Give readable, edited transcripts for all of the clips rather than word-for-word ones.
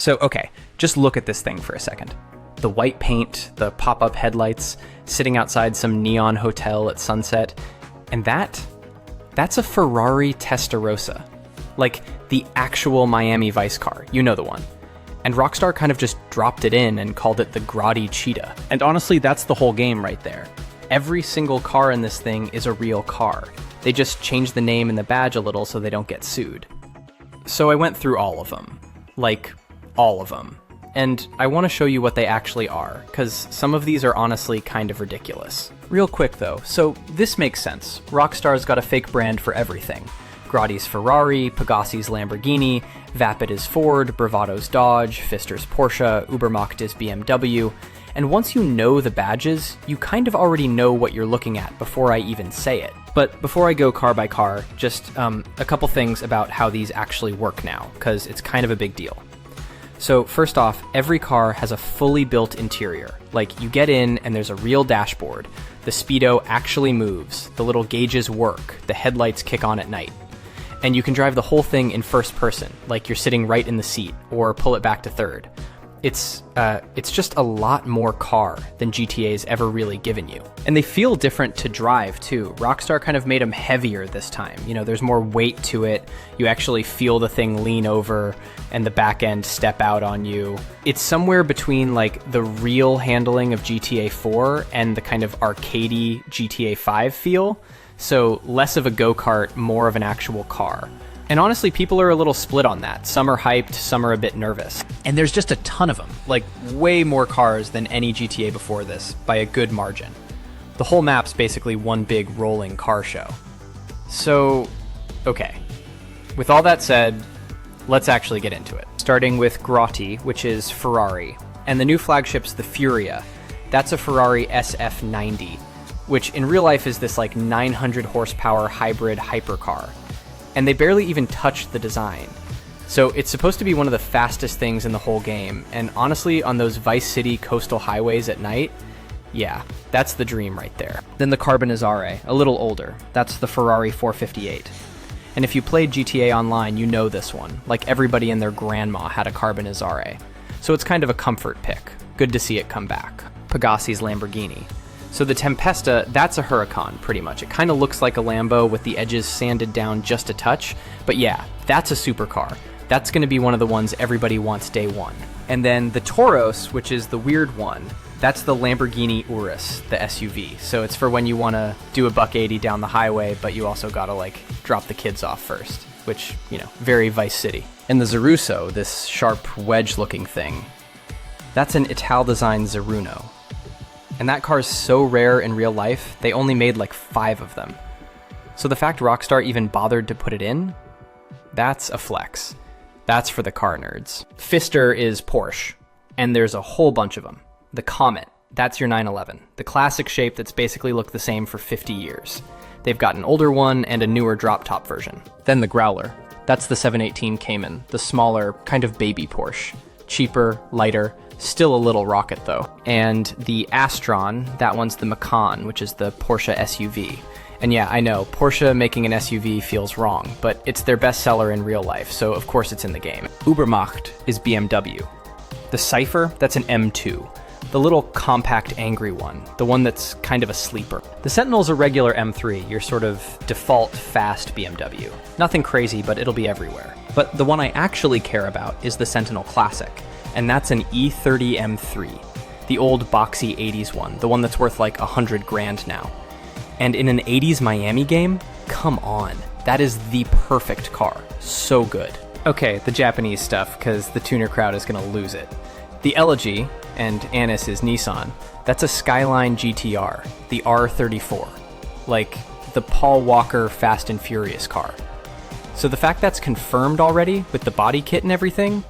So, okay, just look at this thing for a second. The white paint, the pop-up headlights, sitting outside some neon hotel at sunset, and that's a Ferrari Testarossa. Like, the actual Miami Vice car, you know the one. And Rockstar kind of just dropped it in and called it the Grotti Cheetah. And honestly, that's the whole game right there. Every single car in this thing is a real car. They just changed the name and the badge a little so they don't get sued. So I went through all of them. Like, all of them. And I want to show you what they actually are, because some of these are honestly kind of ridiculous. Real quick though, so this makes sense. Rockstar's got a fake brand for everything. Grotti's Ferrari, Pegassi's Lamborghini, Vapid Ford, Bravado's Dodge, Pfister's Porsche, Übermacht BMW, and once you know the badges, you kind of already know what you're looking at before I even say it. But before I go car by car, just a couple things about how these actually work now, because it's kind of a big deal. So first off, every car has a fully built interior. Like, you get in and there's a real dashboard. The speedo actually moves, the little gauges work, the headlights kick on at night. And you can drive the whole thing in first person, like you're sitting right in the seat, or pull it back to third. It's just a lot more car than GTA's ever really given you. And they feel different to drive too. Rockstar kind of made them heavier this time. You know, there's more weight to it. You actually feel the thing lean over and the back end step out on you. It's somewhere between like the real handling of GTA 4 and the kind of arcadey GTA 5 feel. So less of a go-kart, more of an actual car. And honestly, people are a little split on that. Some are hyped, some are a bit nervous. And there's just a ton of them, like way more cars than any GTA before this, by a good margin. The whole map's basically one big rolling car show. So, okay. With all that said, let's actually get into it. Starting with Grotti, which is Ferrari. And the new flagship's the Furia. That's a Ferrari SF90, which in real life is this like 900 horsepower hybrid hypercar. And they barely even touched the design. So it's supposed to be one of the fastest things in the whole game, and honestly, on those Vice City coastal highways at night, yeah, that's the dream right there. Then the Carbonizare, a little older. That's the Ferrari 458. And if you played GTA Online, you know this one. Like everybody and their grandma had a Carbonizare. So it's kind of a comfort pick. Good to see it come back. Pegassi's Lamborghini. So the Tempesta, that's a Huracan, pretty much. It kind of looks like a Lambo with the edges sanded down just a touch. But yeah, that's a supercar. That's going to be one of the ones everybody wants day one. And then the Toros, which is the weird one, that's the Lamborghini Urus, the SUV. So it's for when you want to do a $180 down the highway, but you also got to like drop the kids off first, which, you know, very Vice City. And the Zeruso, this sharp wedge-looking thing, that's an Ital-designed Zeruno. And that car is so rare in real life, they only made like 5 of them. So the fact Rockstar even bothered to put it in, that's a flex. That's for the car nerds. Pfister is Porsche, and there's a whole bunch of them. The Comet, that's your 911. The classic shape that's basically looked the same for 50 years. They've got an older one and a newer drop-top version. Then the Growler, that's the 718 Cayman, the smaller, kind of baby Porsche. Cheaper, lighter, still a little rocket though. And the Astron, that one's the Macan, which is the Porsche SUV. And yeah, I know, Porsche making an SUV feels wrong, but it's their best seller in real life, so of course it's in the game. Übermacht is BMW. The Cypher, that's an M2. The little compact angry one, the one that's kind of a sleeper. The Sentinel's a regular M3, your sort of default fast BMW. Nothing crazy, but it'll be everywhere. But the one I actually care about is the Sentinel Classic, and that's an E30 M3, the old boxy 80s one, the one that's worth like $100,000 now. And in an 80s Miami game, come on, that is the perfect car. So good. Okay, the Japanese stuff, because the tuner crowd is gonna lose it. The Elegy, and Enus is Nissan, that's a Skyline GTR, the R34. Like, the Paul Walker Fast and Furious car. So the fact that's confirmed already, with the body kit and everything,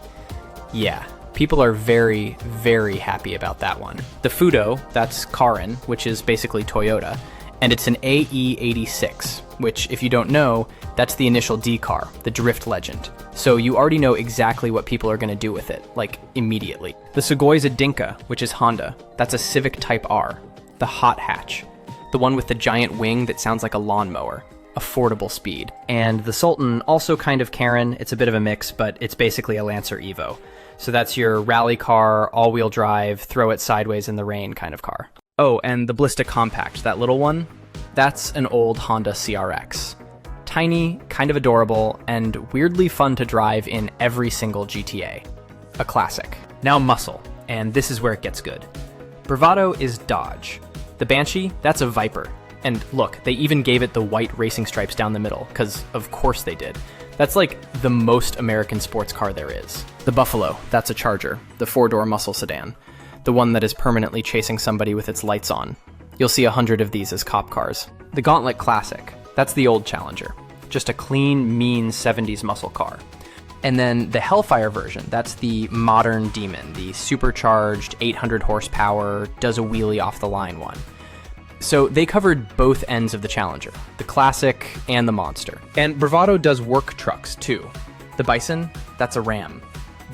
yeah, people are very, very happy about that one. The Fudo, that's Karin, which is basically Toyota, and it's an AE86, which, if you don't know, that's the initial D car, the Drift Legend. So you already know exactly what people are going to do with it, like, immediately. The Sugoi is a Dinka, which is Honda. That's a Civic Type R. The Hot Hatch. The one with the giant wing that sounds like a lawnmower. Affordable speed. And the Sultan, also kind of Karin. It's a bit of a mix, but it's basically a Lancer Evo. So that's your rally car, all-wheel drive, throw it sideways in the rain kind of car. Oh, and the Blista Compact, that little one, that's an old Honda CRX. Tiny, kind of adorable, and weirdly fun to drive in every single GTA. A classic. Now muscle, and this is where it gets good. Bravado is Dodge. The Banshee, that's a Viper. And look, they even gave it the white racing stripes down the middle, because of course they did. That's like the most American sports car there is. The Buffalo, that's a Charger, the four-door muscle sedan. The one that is permanently chasing somebody with its lights on. You'll see 100 of these as cop cars. The Gauntlet Classic, that's the old Challenger. Just a clean, mean 70s muscle car. And then the Hellfire version, that's the modern Demon, the supercharged 800 horsepower, does a wheelie off the line one. So they covered both ends of the Challenger, the Classic and the Monster. And Bravado does work trucks too. The Bison, that's a Ram.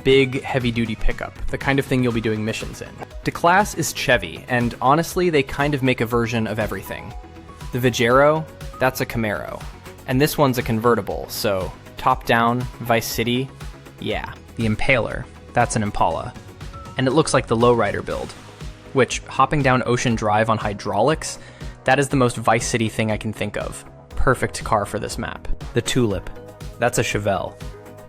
Big, heavy-duty pickup, the kind of thing you'll be doing missions in. Declasse is Chevy, and honestly, they kind of make a version of everything. The Vigero, that's a Camaro. And this one's a convertible, so top-down, Vice City, yeah. The Impaler, that's an Impala. And it looks like the lowrider build. Which, hopping down Ocean Drive on hydraulics, that is the most Vice City thing I can think of. Perfect car for this map. The Tulip, that's a Chevelle.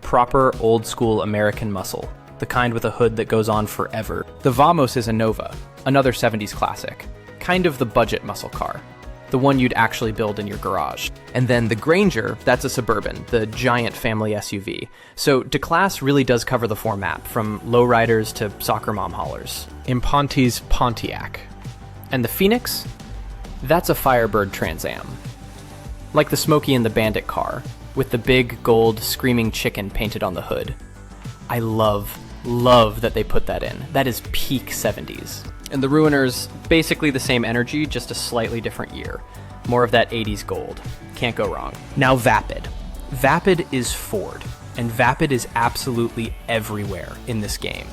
Proper old-school American muscle, the kind with a hood that goes on forever. The Vamos is a Nova, another 70s classic. Kind of the budget muscle car. The one you'd actually build in your garage. And then the Granger, that's a Suburban, the giant family SUV. So Declasse really does cover the full map, from lowriders to soccer mom haulers. Imponte's Pontiac. And the Phoenix? That's a Firebird Trans Am. Like the Smokey and the Bandit car, with the big gold screaming chicken painted on the hood. I love that they put that in. That is peak 70s. And the Ruiners, basically the same energy, just a slightly different year. More of that 80s gold. Can't go wrong. Now Vapid. Vapid is Ford, and Vapid is absolutely everywhere in this game.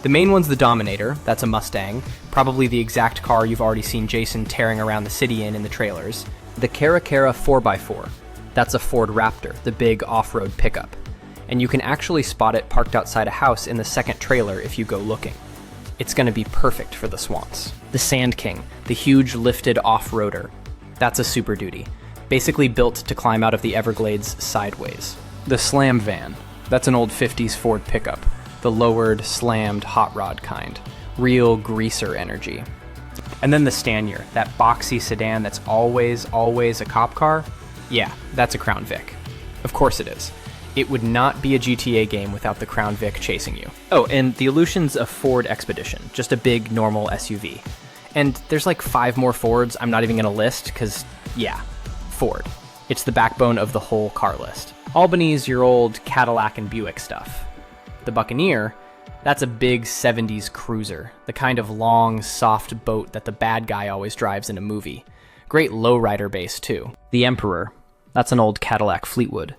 The main one's the Dominator, that's a Mustang, probably the exact car you've already seen Jason tearing around the city in the trailers. The Cara 4x4, that's a Ford Raptor, the big off-road pickup. And you can actually spot it parked outside a house in the second trailer if you go looking. It's going to be perfect for the swamps. The Sand King, the huge lifted off-roader. That's a Super Duty, basically built to climb out of the Everglades sideways. The Slam Van, that's an old 50s Ford pickup, the lowered, slammed hot rod kind. Real greaser energy. And then the Stanier, that boxy sedan that's always a cop car. Yeah, that's a Crown Vic. Of course it is. It would not be a GTA game without the Crown Vic chasing you. Oh, and the Aleutian's a Ford Expedition, just a big, normal SUV. And there's like 5 more Fords I'm not even gonna list, because, yeah, Ford. It's the backbone of the whole car list. Albany's your old Cadillac and Buick stuff. The Buccaneer, that's a big 70s cruiser, the kind of long, soft boat that the bad guy always drives in a movie. Great lowrider base, too. The Emperor, that's an old Cadillac Fleetwood.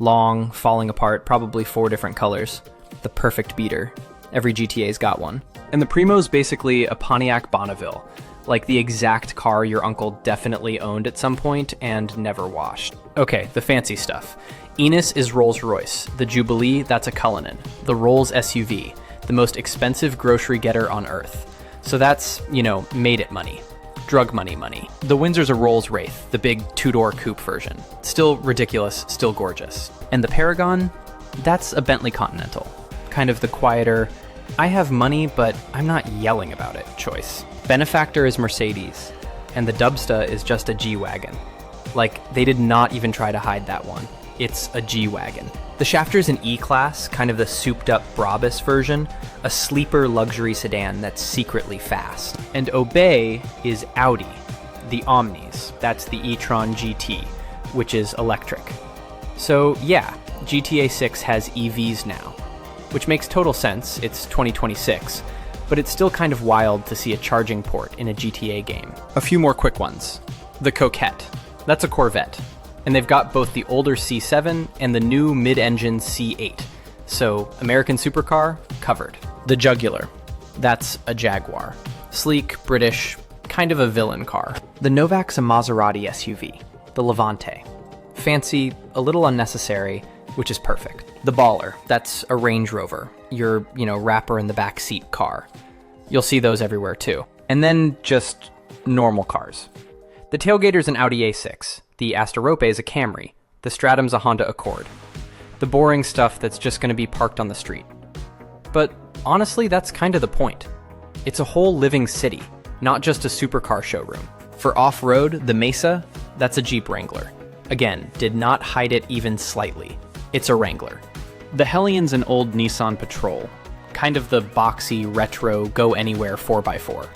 Long, falling apart, probably 4 different colors. The perfect beater. Every GTA's got one. And the Primo's basically a Pontiac Bonneville, like the exact car your uncle definitely owned at some point and never washed. Okay, the fancy stuff. Enus is Rolls-Royce. The Jubilee, that's a Cullinan. The Rolls SUV, the most expensive grocery getter on Earth. So that's, made it money. Drug money. The Windsor's a Rolls Wraith, the big 2-door coupe version. Still ridiculous, still gorgeous. And the Paragon, that's a Bentley Continental. Kind of the quieter, I have money, but I'm not yelling about it choice. Benefactor is Mercedes, and the Dubsta is just a G-Wagon. Like, they did not even try to hide that one. It's a G-Wagon. The Shafter's an E-Class, kind of the souped-up Brabus version, a sleeper luxury sedan that's secretly fast. And Obey is Audi, the Omnis, that's the e-tron GT, which is electric. So yeah, GTA 6 has EVs now, which makes total sense, it's 2026, but it's still kind of wild to see a charging port in a GTA game. A few more quick ones. The Coquette, that's a Corvette. And they've got both the older C7 and the new mid-engine C8. So, American supercar, covered. The Jugular, that's a Jaguar. Sleek, British, kind of a villain car. The Novak's a Maserati SUV. The Levante. Fancy, a little unnecessary, which is perfect. The Baller, that's a Range Rover. your, wrapper in the back seat car. You'll see those everywhere too. And then just normal cars. The tailgater's an Audi A6, the Asterope is a Camry, the Stratum's a Honda Accord. The boring stuff that's just going to be parked on the street. But honestly, that's kind of the point. It's a whole living city, not just a supercar showroom. For off-road, the Mesa, that's a Jeep Wrangler. Again, did not hide it even slightly. It's a Wrangler. The Hellion's an old Nissan Patrol, kind of the boxy, retro, go-anywhere 4x4.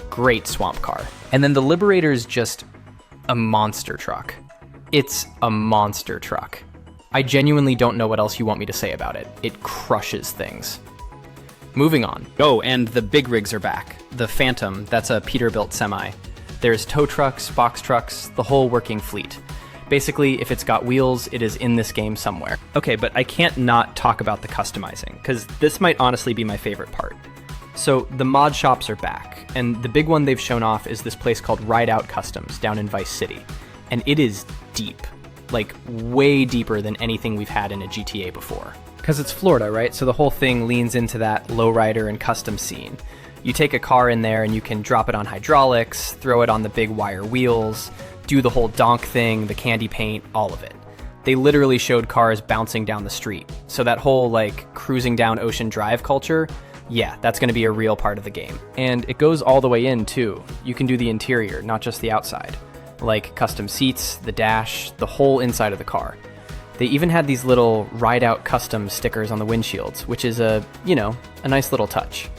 Great swamp car. And then the Liberator's just a monster truck. It's a monster truck. I genuinely don't know what else you want me to say about it. It crushes things. Moving on. Oh, and the big rigs are back. The Phantom, that's a Peterbilt semi. There's tow trucks, box trucks, the whole working fleet. Basically, if it's got wheels, it is in this game somewhere. Okay, but I can't not talk about the customizing, because this might honestly be my favorite part. So the mod shops are back, and the big one they've shown off is this place called Ride Out Customs down in Vice City. And it is deep, like way deeper than anything we've had in a GTA before. Because it's Florida, right? So the whole thing leans into that lowrider and custom scene. You take a car in there and you can drop it on hydraulics, throw it on the big wire wheels, do the whole donk thing, the candy paint, all of it. They literally showed cars bouncing down the street. So that whole cruising down Ocean Drive culture, yeah, that's going to be a real part of the game. And it goes all the way in too. You can do the interior, not just the outside. Like custom seats, the dash, the whole inside of the car. They even had these little Ride Out Custom stickers on the windshields, which is a nice little touch.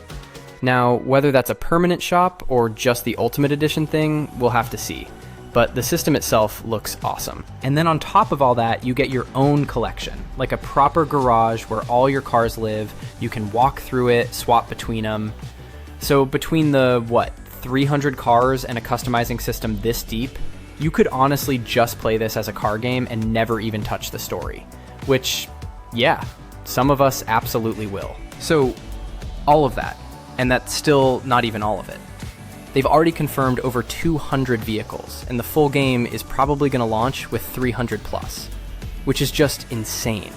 Now, whether that's a permanent shop or just the Ultimate Edition thing, we'll have to see. But the system itself looks awesome. And then on top of all that, you get your own collection, like a proper garage where all your cars live. You can walk through it, swap between them. So between the, 300 cars and a customizing system this deep, you could honestly just play this as a car game and never even touch the story. Which, yeah, some of us absolutely will. So, all of that. And that's still not even all of it. They've already confirmed over 200 vehicles, and the full game is probably going to launch with 300 plus, which is just insane.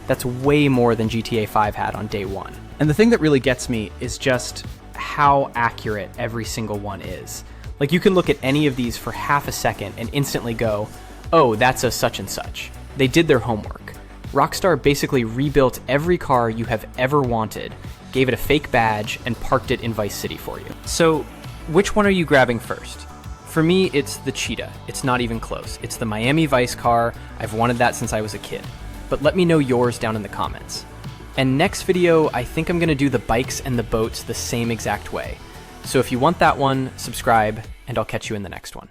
That's way more than GTA 5 had on day one. And the thing that really gets me is just how accurate every single one is. Like, you can look at any of these for half a second and instantly go, oh, that's a such and such. They did their homework. Rockstar basically rebuilt every car you have ever wanted, gave it a fake badge, and parked it in Vice City for you. So, which one are you grabbing first? For me, it's the Cheetah. It's not even close. It's the Miami Vice car. I've wanted that since I was a kid. But let me know yours down in the comments. And next video, I think I'm going to do the bikes and the boats the same exact way. So if you want that one, subscribe, and I'll catch you in the next one.